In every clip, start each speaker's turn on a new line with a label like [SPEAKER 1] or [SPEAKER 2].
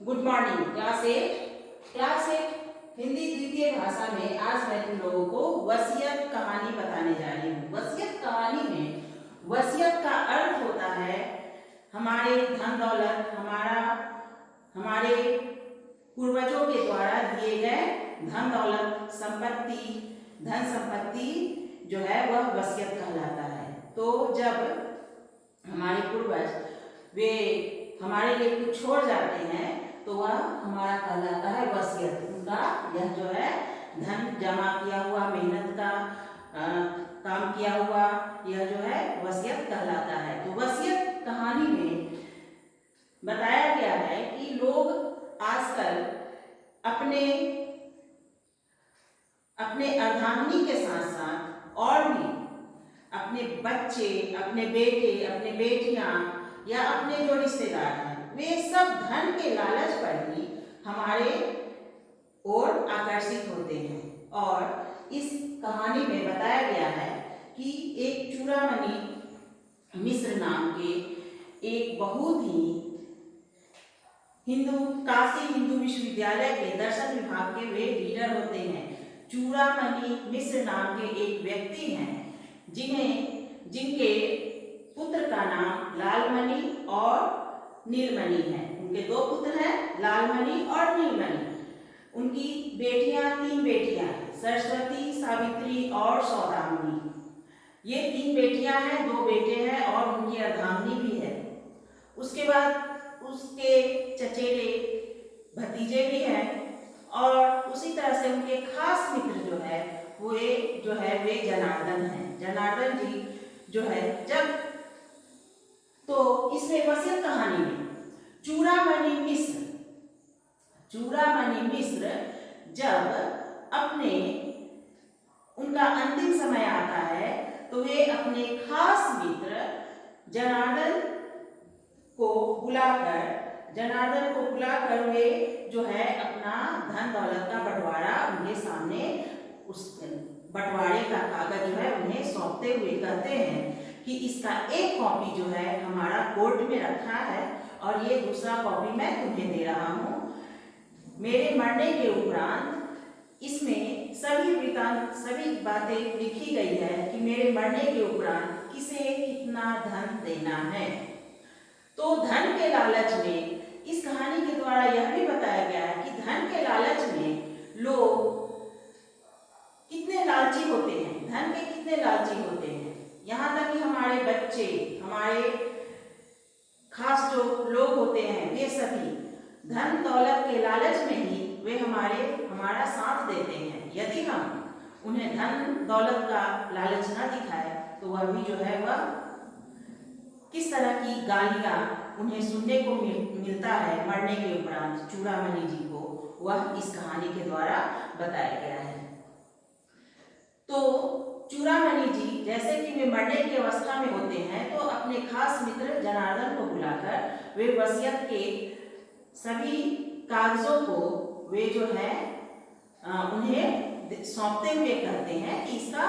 [SPEAKER 1] Good morning class 8 Hindi द्वितीय भाषा में आज मैं तुम लोगों को वसीयत कहानी बताने जा रही हूँ। वसीयत कहानी में वसीयत का अर्थ होता है हमारे धन दौलत, हमारे पूर्वजों के द्वारा दिए गए धन दौलत, धन संपत्ति जो है वह वसीयत कहलाता है। तो जब हमारे पूर्वज वे हमारे लिए कुछ छोड़ जाते हैं तो वह हमारा कहलाता है वसीयत। उनका यह जो है धन जमा किया हुआ, मेहनत का काम किया हुआ, यह जो है वसीयत कहलाता है। तो वसीयत कहानी में बताया गया है कि लोग आजकल अपने अर्धांगिनी के साथ साथ और भी अपने बच्चे, अपने बेटे, अपने बेटियां या अपने जो रिश्तेदार हैं वे सब धन के लालच पर ही हमारे ओर आकर्षित होते हैं। और इस कहानी में बताया गया है कि एक चूड़ामणि मिश्र नाम के एक बहुत ही काशी हिंदू विश्वविद्यालय के दर्शन विभाग के वे लीडर होते हैं। चूड़ामणि मिश्र नाम के एक व्यक्ति हैं जिनके पुत्र का नाम लालमणि और नीलमणि है। उनके दो पुत्र हैं, लालमणि और नीलमणि। उनकी तीन बेटियां हैं, सरस्वती, सावित्री और सौदामिनी। ये तीन बेटियां हैं, दो बेटे हैं और उनकी अर्धांगिनी भी है। उसके बाद उसके चचेरे भतीजे भी हैं और उसी तरह से उनके खास मित्र जो है वे जनार्दन हैं। जनार्दन जी जो है तो इसमें वसीयत कहानी में चूड़ामणि मिश्र जब उनका अंतिम समय आता है तो वे अपने खास मित्र जनार्दन को बुलाकर वे जो है अपना धन दौलत का बंटवारा उनके सामने उस बंटवारे का कागज जो है उन्हें सौंपते हुए कहते हैं कि इसका एक कॉपी जो है हमारा कोर्ट में रखा है और ये दूसरा कॉपी मैं तुम्हें दे रहा हूँ। मेरे मरने के उपरांत इसमें सभी बातें लिखी गई है कि मेरे मरने के उपरांत किसे कितना धन देना है। तो धन के लालच में इस कहानी के द्वारा यह भी बताया गया है कि धन के लालच में लोग कितने लालची होते हैं, धन के कितने लालची होते हैं। यहाँ तक कि हमारे बच्चे, हमारे खास जो लोग होते हैं वे सभी धन दौलत के लालच में ही वे हमारा साथ देते हैं। यदि हम उन्हें धन दौलत का लालच न दिखाए तो वह भी जो है वह किस तरह की गालियां उन्हें सुनने को मिलता है मरने के उपरांत चूड़ामणि जी को, वह इस कहानी के द्वारा बताया गया है। तो चूड़ामणि जी जैसे कि वे मरने की अवस्था में होते हैं तो अपने खास मित्र जनार्दन को बुलाकर वे वसीयत के सभी कागजों को वे जो है उन्हें सौंपते हुए कहते हैं कि इसका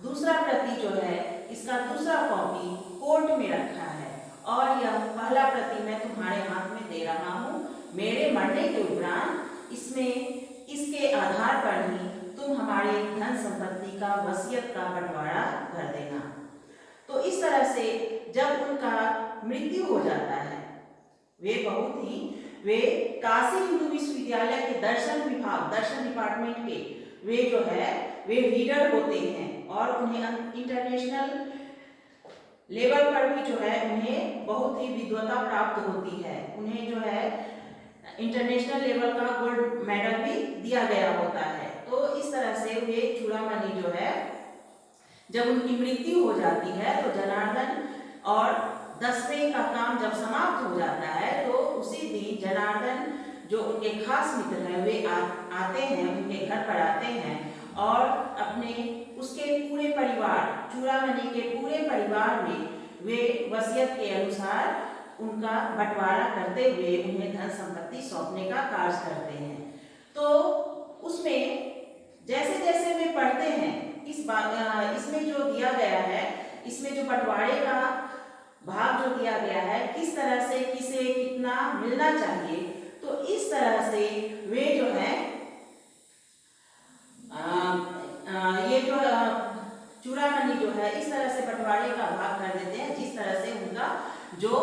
[SPEAKER 1] दूसरा प्रति जो है, इसका दूसरा कॉपी कोर्ट में रखा है और यह पहला प्रति मैं तुम्हारे हाथ में दे रहा हूँ। मेरे मरने के उपरांत इसके आधार पर ही तुम हमारे धन संपत्ति का वसीयत का बंटवारा कर देना। तो इस तरह से जब उनका मृत्यु हो जाता है वे काशी हिंदू विश्वविद्यालय के दर्शन डिपार्टमेंट के वे लीडर होते हैं और उन्हें इंटरनेशनल लेवल पर भी जो है उन्हें बहुत ही विद्वता प्राप्त होती है। उन्हें जो है इंटरनेशनल लेवल का गोल्ड मेडल भी दिया गया होता है। तो इस तरह से वे चूड़ामणि जो है जब उनकी मृत्यु हो जाती है तो जनार्दन और दसवें का काम जब समाप्त हो जाता है तो उसी दिन जनार्दन जो उनके खास मित्र हैं वे आते हैं, उनके घर पर आते हैं और उसके पूरे परिवार, चूड़ामणि के पूरे परिवार में वे वसीयत के अनुसार उनका बंटवारा करते हुए उन्हें धन संपत्ति सौंपने का कार्य करते हैं। तो उसमें जैसे जैसे वे पढ़ते हैं इसमें जो दिया गया है, इसमें जो बंटवारे का भाग जो दिया गया है किस तरह से किसे कितना मिलना चाहिए, तो तो इस तरह से वे जो है ये जो चूड़ामणि जो है इस तरह से बंटवारे का भाग कर देते हैं, जिस तरह से उनका जो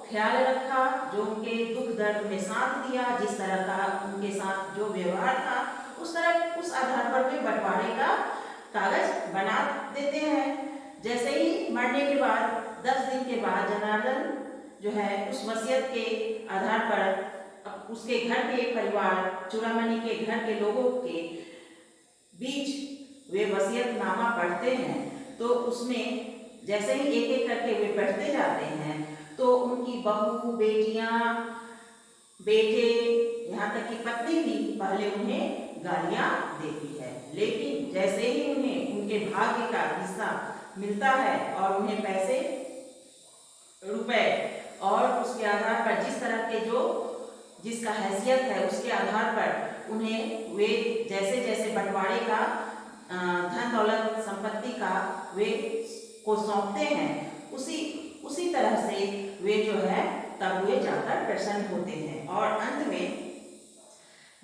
[SPEAKER 1] ख्याल रखा, जो उनके दुख दर्द में साथ दिया, जिस तरह का उनके साथ जो व्यवहार था, उस तरह उस आधार पर वे बंटवारे का कागज बना देते हैं। जैसे ही मरने के बाद 10 दिन के बाद जनार्दन जो है उस वसीयत के आधार पर उसके घर के परिवार, चूड़ामणि के घर के लोगों के बीच वे वसीयतनामा पढ़ते हैं। तो उसमें जैसे ही एक एक करके वे पढ़ते जाते हैं तो उनकी बहू, बेटियां, बेटे, यहाँ तक कि पत्नी भी पहले उन्हें गालियां देती है, लेकिन जैसे ही उन्हें उनके भाग्य का हिस्सा मिलता है और उन्हें पैसे, रुपए और उसके आधार पर जिस तरह के जो जिसका हैसियत है उसके आधार पर उन्हें वे जैसे जैसे बंटवारे का धन दौलत संपत्ति का वे को सौंपते हैं, उसी तरह से वे जो है तब वे जाकर प्रसन्न होते हैं। और अंत में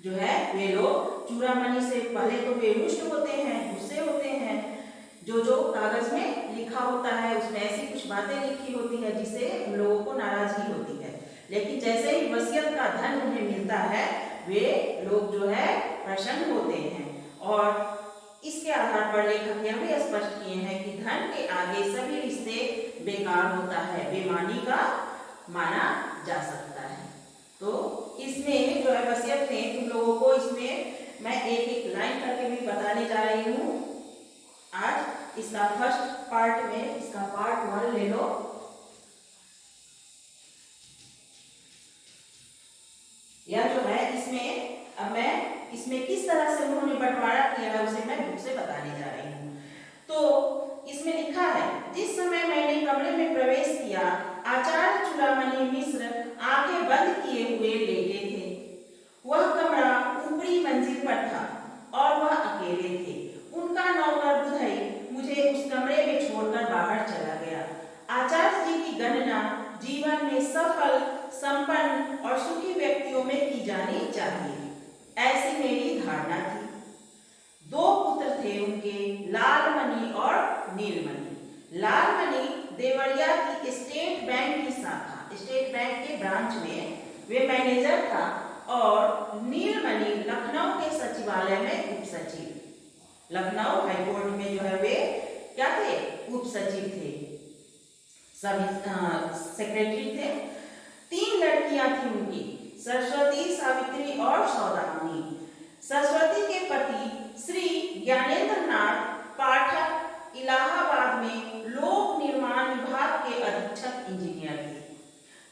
[SPEAKER 1] जो है वे लोग चूड़ामणि से पहले तो वे रुष्ट होते हैं, गुस्से होते हैं, जो कागज में लिखा होता है उसमें ऐसी कुछ बातें लिखी होती है जिससे उन लोगों को नाराजगी होती है, लेकिन जैसे ही वसीयत का धन उन्हें मिलता है वे लोग जो है प्रसन्न होते हैं। और इसके आधार पर लेखक यह भी स्पष्ट किए हैं कि धन के आगे सभी रिश्ते बेकार होता है, बेईमानी का माना जा सकता है। तो इसमें जो है वसीयत में तुम लोगों को इसमें मैं एक एक लाइन करके भी बताने जा रही हूँ। आज इसका फर्स्ट पार्ट में इसका पार्ट 1 ले लो। यह जो है इसमें अब मैं इसमें किस तरह से उन्होंने बंटवारा किया है उसे मैं बुक से बताने जा रही हूँ। तो इसमें लिखा है, जिस समय मैंने कमरे में प्रवेश किया आचार्य चूड़ामणि मिश्र आंखें बंद किए हुए लेटे थे। वह कमरा ऊपरी मंजिल पर था और वह अकेले थे। उनका नौकर बुधई मुझे उस कमरे में छोड़कर बाहर चला गया। आचार्य जी की गणना जीवन में सफल, संपन्न और सुखी व्यक्तियों में की जानी चाहिए, ऐसी मेरी धारणा थी। 2 पुत्र थे उनके, लालमणि और नीलमणि। लालमणि देवरिया की स्टेट बैंक की शाखा, स्टेट बैंक के ब्रांच में वे मैनेजर था और नीलमणि लखनऊ के सचिवालय में उप सचिव, लखनऊ हाईकोर्ट में जो है वे क्या थे, उप सचिव थे, सेक्रेटरी थे। 3 लड़कियां थी उनकी, सरस्वती, सावित्री और सौदामिनी। सरस्वती के पति श्री ज्ञानेंद्र नाथ पाठक इलाहाबाद में लोक निर्माण विभाग के अधीक्षक इंजीनियर थे।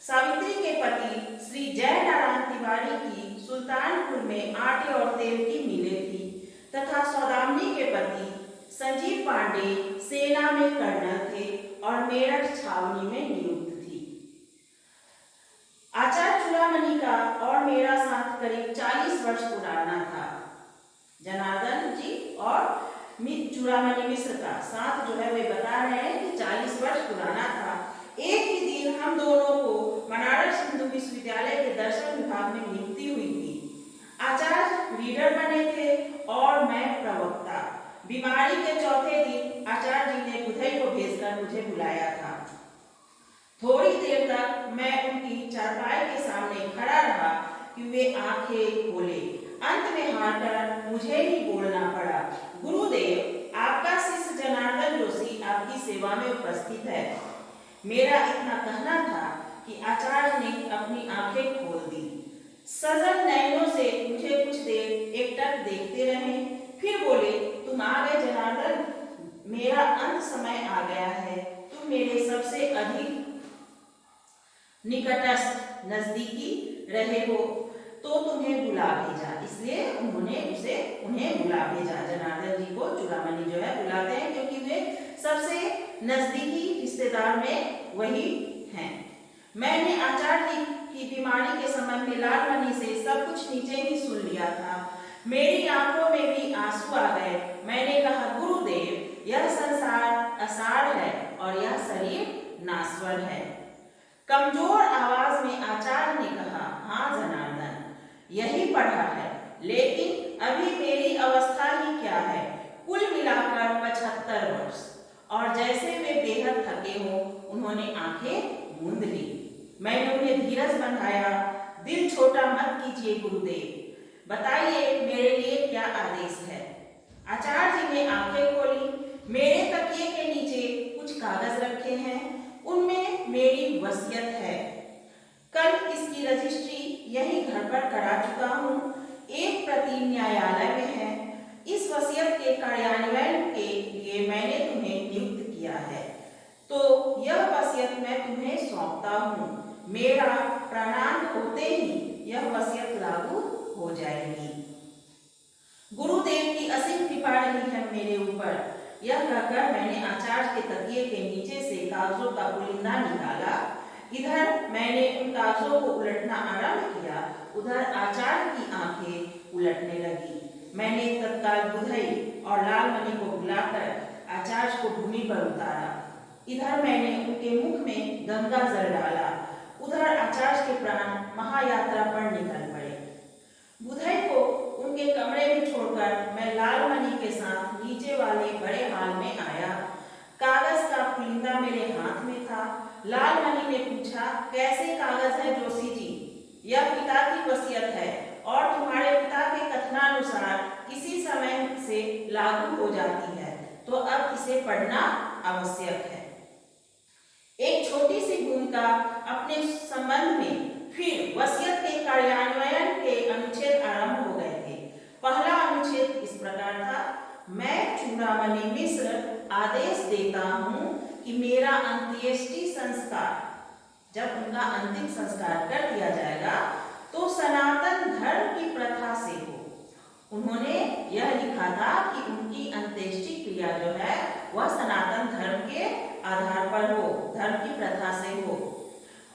[SPEAKER 1] सावित्री के पति श्री जयनारायण तिवारी की सुल्तानपुर में आटे और तेल की मिलें थी तथा सौदामिनी के पति संजीव पांडे सेना में कर्नल थे और मेरठ छावनी में नियुक्त थी। आचार्य चूड़ामणि का और मेरा साथ करीब 40 वर्ष पुराना था। जनार्दन जी और चूड़ामणि मिश्र का साथ जो है वे बता रहे हैं कि 40 वर्ष पुराना था। एक ही दिन हम दोनों को बनारस हिंदू विश्वविद्यालय के दर्शन विभाग में नियुक्ति हुई थी। आचार्य रीडर बने थे और मैं प्रवक्ता। बीमारी के चौथे दिन आचार्य जी ने बुधई को भेजकर मुझे बुलाया था। थोड़ी देर तक मैं उनकी चारपाई के सामने खड़ा रहा कि वे आंखें खोले। अंत में हारकर मुझे ही बोलना पड़ा, गुरुदेव, आपका शिष्य जनार्दन जोशी आपकी सेवा में उपस्थित है। मेरा इतना कहना था कि आचार्य ने अपनी आंखें खोल दी। सजल नयनों से मुझे कुछ देर एकटक देखते रहे, फिर बोले, तुम आ गए जनार्दन, मेरा अंत समय आ गया है। तुम मेरे सबसे अधिक निकटस्थ नजदीकी रहे हो तो तुम्हें बुला भेजा। इसलिए उन्हें बुला भेजा। जनार्दन जी को चूड़ामणि जो है बुलाते हैं क्योंकि वे सबसे नजदीकी रिश्तेदार में वही हैं। मैंने आचार्य जी की बीमारी के संबंध में लालमणि से सब कुछ नीचे ही सुन लिया था। मेरी आंखों में भी आंसू आ गए। मैंने कहा, गुरुदेव, यह संसार असार है और यह शरीर नाश्वर है। कमजोर आवाज में आचार्य ने कहा, हाँ जनार्दन, यही पढ़ा है, लेकिन अभी मेरी अवस्था ही क्या है, कुल मिलाकर 75 वर्ष। और जैसे वे बेहद थके हों, उन्होंने आंखें मूंद ली। मैंने उन्हें धीरज बंधाया। दिल छोटा मत कीजिए गुरुदेव, बताइए मेरे लिए क्या आदेश है। आचार्य जी ने आंखें खोली। मेरे तकिए के नीचे कुछ कागज रखे हैं, उनमें मेरी वसीयत है। कल इसकी रजिस्ट्री यही घर पर करा चुका हूँ। एक प्रति न्यायालय में है। इस वसीयत के कार्यान्वयन के लिए मैंने तुम्हें नियुक्त किया है, तो यह वसीयत मैं तुम्हें सौंपता हूँ। मेरा प्राणांत होते ही यह वसीयत लागू हो जाएगी। गुरुदेव की असीम कृपा रही है मेरे ऊपर। यह कहकर मैंने आचार्य के तकिए के नीचे से कागजों का पुलिंदा निकाला। इधर मैंने उन कागजों को उलटना आरंभ किया, उधर आचार्य की आंखें उलटने लगी। मैंने तत्काल बुधई और लालमणि को बुलाकर आचार्य को भूमि पर उतारा। इधर मैंने उनके मुख में गंगा जल डाला, उधर आचार्य के प्राण महायात्रा पर निकल पड़े। बुधई को उनके कमरे में छोड़कर मैं लालमणि के साथ नीचे वाले बड़े हाल में आया। कागज का पुलिंदा मेरे हाथ में था। लालमणि ने पूछा, कैसे कागज है जोशी जी? यह पिता की वसीयत है और तुम्हारे पिता के कथनानुसार इसी समय से लागू हो जाती है, तो अब इसे पढ़ना आवश्यक है। एक छोटी सी भूमिका अपने संबंध में। फिर वसीयत के कार्यान्वयन के अनुच्छेद आरंभ हो गए थे। पहला अनुच्छेद इस प्रकार था, मैं चूड़ामणि मिश्र आदेश देता हूँ कि मेरा अंत्येष्टि संस्कार, जब उनका अंतिम संस्कार कर दिया जाएगा, तो सनातन धर्म की प्रथा से हो। उन्होंने यह लिखा था कि उनकी अंत्येष्टि क्रिया जो है वह सनातन धर्म के आधार पर हो, धर्म की प्रथा से हो।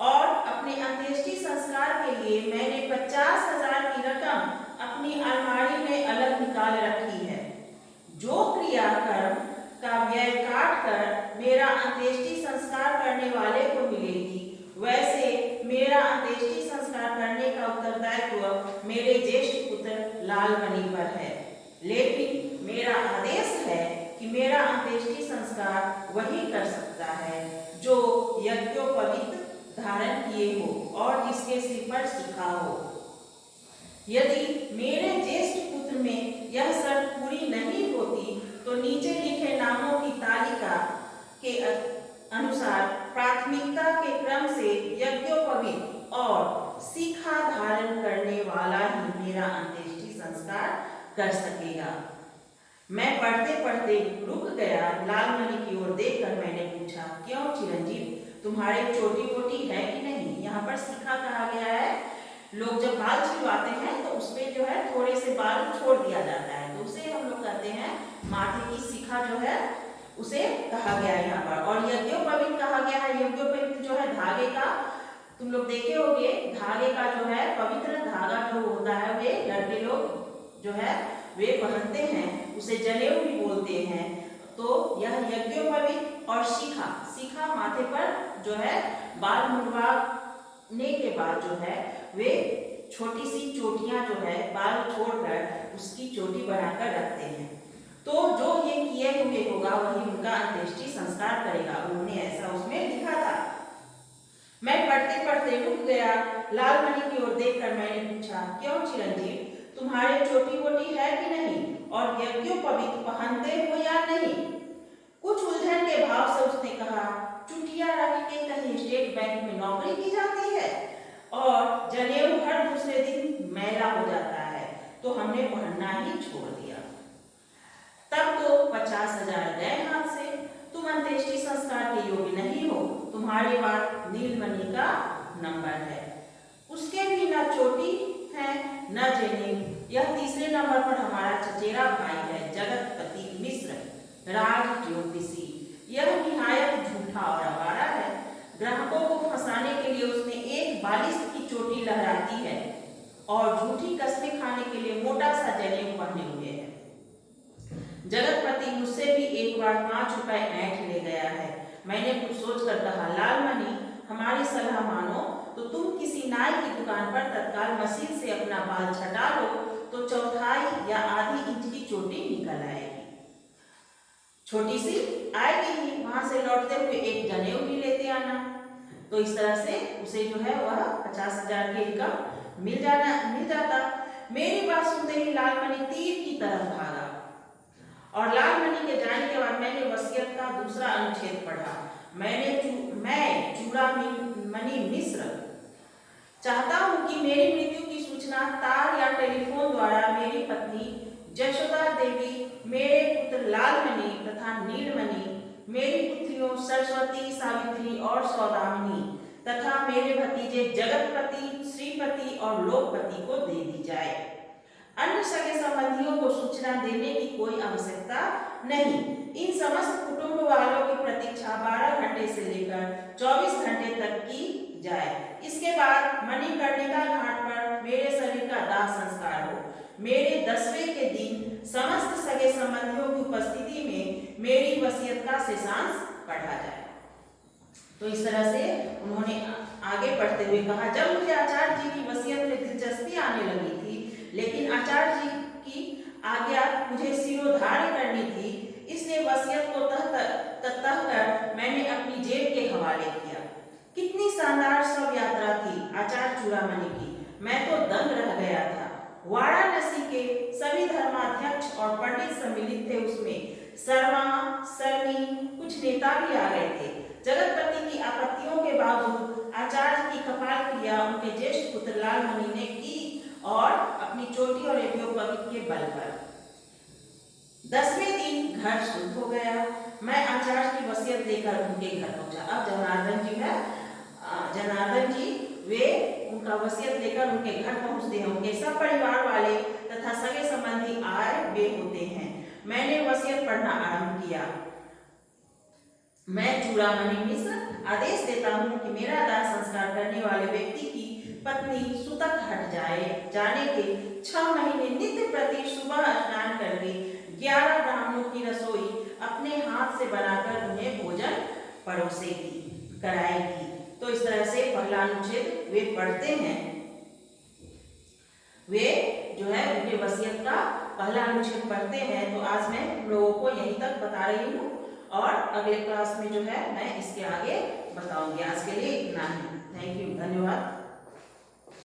[SPEAKER 1] और अपने अंत्येष्टि संस्कार के लिए मैंने 50,000 की रकम अपनी अलमारी में अलग निकाल रखी है। जो क्रियाकर्म का व्यय काट कर मेरा अंत्येष्टि संस्कार करने वाले को मिलेगी, वैसे मेरा अंत्येष्टि संस्कार करने का उत्तरदायित्व मेरे ज्येष्ठ पुत्र लालमणि पर है। लेकिन मेरा आदेश है कि मेरा अंत्येष्टि संस्कार वही कर सकता है जो यज्ञोपवीत धारण किए हो और जिसके सिर पर शिखा हो। यदि मेरे ज्येष्ठ पुत्र में यह शर्त पूरी नहीं होती, तो नीचे लिखे नामों की तालिका के अनुसार प्राथमिकता के क्रम से यज्ञोपवीत और शिखा धारण करने वाला ही मेरा अंत्येष्टि संस्कार कर सकेगा। मैं पढ़ते पढ़ते रुक गया। लालमणि की ओर देखकर मैंने पूछा, क्यों चिरंजीव, तुम्हारे चोटी वोटी है कि नहीं? यहाँ पर शिखा कहा गया है। लोग जब बाल छिलवाते हैं तो उसमें जो है थोड़े से बाल छोड़ दिया जाता है, तो उसे हम लोग कहते हैं माथे की शिखा जो है उसे कहा गया है यहाँ पर। और यज्ञोपवीत कहा गया है। यज्ञोपवीत जो है धागे का, तुम लोग देखे होंगे, धागे का जो है पवित्र धागा जो होता है वे लड़के लोग जो है वे पहनते हैं, उसे जनेऊ भी बोलते हैं। तो यह यज्ञोपवीत और शिखा, शिखा माथे पर जो है बाल मुंडवाने के बाद जो है वे छोटी सी चोटियां जो है बाल छोड़कर उसकी चोटी बनाकर रखते हैं। तो जो ये किए हुए होगा वही उनका अंत्येष्टि संस्कार करेगा। उन्होंने ऐसा उसमें लिखा था। मैं पढ़ते पढ़ते रुक गया। लालमणि की ओर देखकर मैंने पूछा, क्यों चिरंजीव, तुम्हारे चोटी वोटी है कि नहीं और यज्ञोपवीत पहनते हो या नहीं? कुछ उलझन के भाव से उसने कहा, चुटिया रख के कहीं स्टेट बैंक में नौकरी की जाती है और जनेऊ हर दूसरे दिन मैला हो जाता है, तो हमने पहनना ही छोड़ दिया। तब तो 50,000 गए हाथ से। तुम अंत्येष्टि संस्कार के योग्य नहीं हो। तुम्हारे पास नीलमणि का नंबर है, उसके भी न चोटी है न जनेऊ। यह तीसरे नंबर पर हमारा चचेरा भाई है, जगतपति मिश्र, राज ज्योतिषी। यह निहायत झूठा और आवारा है। ग्राहकों को फंसाने के लिए उसने एक बालिश की चोटी लहराती है और झूठी कस्में खाने के लिए मोटा सा जनेऊ पहने हुए है। जगतपति मुझसे भी एक बार 5 रुपए ऐंठ ले गया है। मैंने कुछ सोचकर कहा, लालमणि, हमारी सलाह मानो तो तुम किसी नाई की दुकान पर तत्काल मशीन से अपना बाल छटा लो तो चौथाई या आधी इंच की चोटी निकल आएगी। छोटी सी आएगी ही, वहां से लौटते हुए एक जनेऊ भी लेते आना। तो इस तरह से उसे जो है वह 50,000 की इनकम मिल जाता। मेरी बात सुनते ही लालमणि तीर की तरफ भागा और लालमणि के जाने के बाद मैंने वसीयत का दूसरा अनुच्छेद पढ़ा। मैं चूड़ामणि मिश्र चाहता हूं कि मेरी मृत्यु की सूचना तार या टेलीफोन द्वारा मेरी पत्नी जशोदा देवी, मेरे पुत्र लालमणि तथा नीलमणि, मेरी पुत्रियों सरस्वती, सावित्री और सौदामिनी तथा मेरे भतीजे जगतपति, श्रीपति और लोकपति को दे दी जाए। अन्य सगे संबंधियों को सूचना देने की कोई आवश्यकता नहीं। इन समस्त कुटुंब वालों की प्रतीक्षा 12 घंटे से लेकर 24 घंटे तक की जाए। इसके बाद मणिकर्णिका घाट पर मेरे शरीर का दाह संस्कार हो। मेरे 10वें के दिन समस्त सगे संबंधियों की उपस्थिति में मेरी वसीयत का शेषांश पढ़ा जाए। तो इस तरह से उन्होंने आगे पढ़ते हुए कहा, जब मुझे आचार्य जी की वसीयत में दिलचस्पी आने लगी थी, लेकिन आचार्य जी की आज्ञा मुझे सिरोधार्य करनी थी, इसलिए वसीयत को तह कर मैंने अपनी जेब के हवाले किया। कितनी शानदार शव यात्रा थी आचार्य चूड़ामणि की, मैं तो दंग रह गया था। वाराणसी के सभी धर्माध्यक्ष और पंडित सम्मिलित थे उसमें। शर्मा, शर्मी, कुछ नेता भी आ गए थे। जगतपति की आपत्तियों के बावजूद आचार्य की कपाल क्रिया उनके ज्येष्ठ पुत्र लालमणि ने की और अपनी चोटी और यज्ञोपवीत के बल पर 10वें दिन घर शुद्ध हो गया। मैं आचार्य की वसीयत लेकर उनके घर पहुंचा। अब जनार्दन जी वे उनका वसीयत लेकर उनके घर पहुंचते हैं। उनके सब परिवार वाले तथा सगे संबंधी आए वे होते हैं। मैंने वसीयत पढ़ना आरंभ किया। मैं चूड़ामणि मिश्र आदेश देता हूं कि मेरा दाह संस्कार करने वाले व्यक्ति की पत्नी सुतक हट जाने के 6 महीने नित्य प्रति सुबह स्नान करके 11 ब्राह्मणों की रसोई अपने हाथ से बनाकर उन्हें भोजन कराएगी। तो इस तरह से पहला अनुच्छेद वे पढ़ते हैं। वे जो है उनके वसीयत का पहला अनुच्छेद पढ़ते हैं। तो आज मैं तुम लोगों को यहीं तक बता रही हूँ और अगले क्लास में जो है मैं इसके आगे बताऊंगी। आज के लिए इतना ही। थैंक यू, धन्यवाद।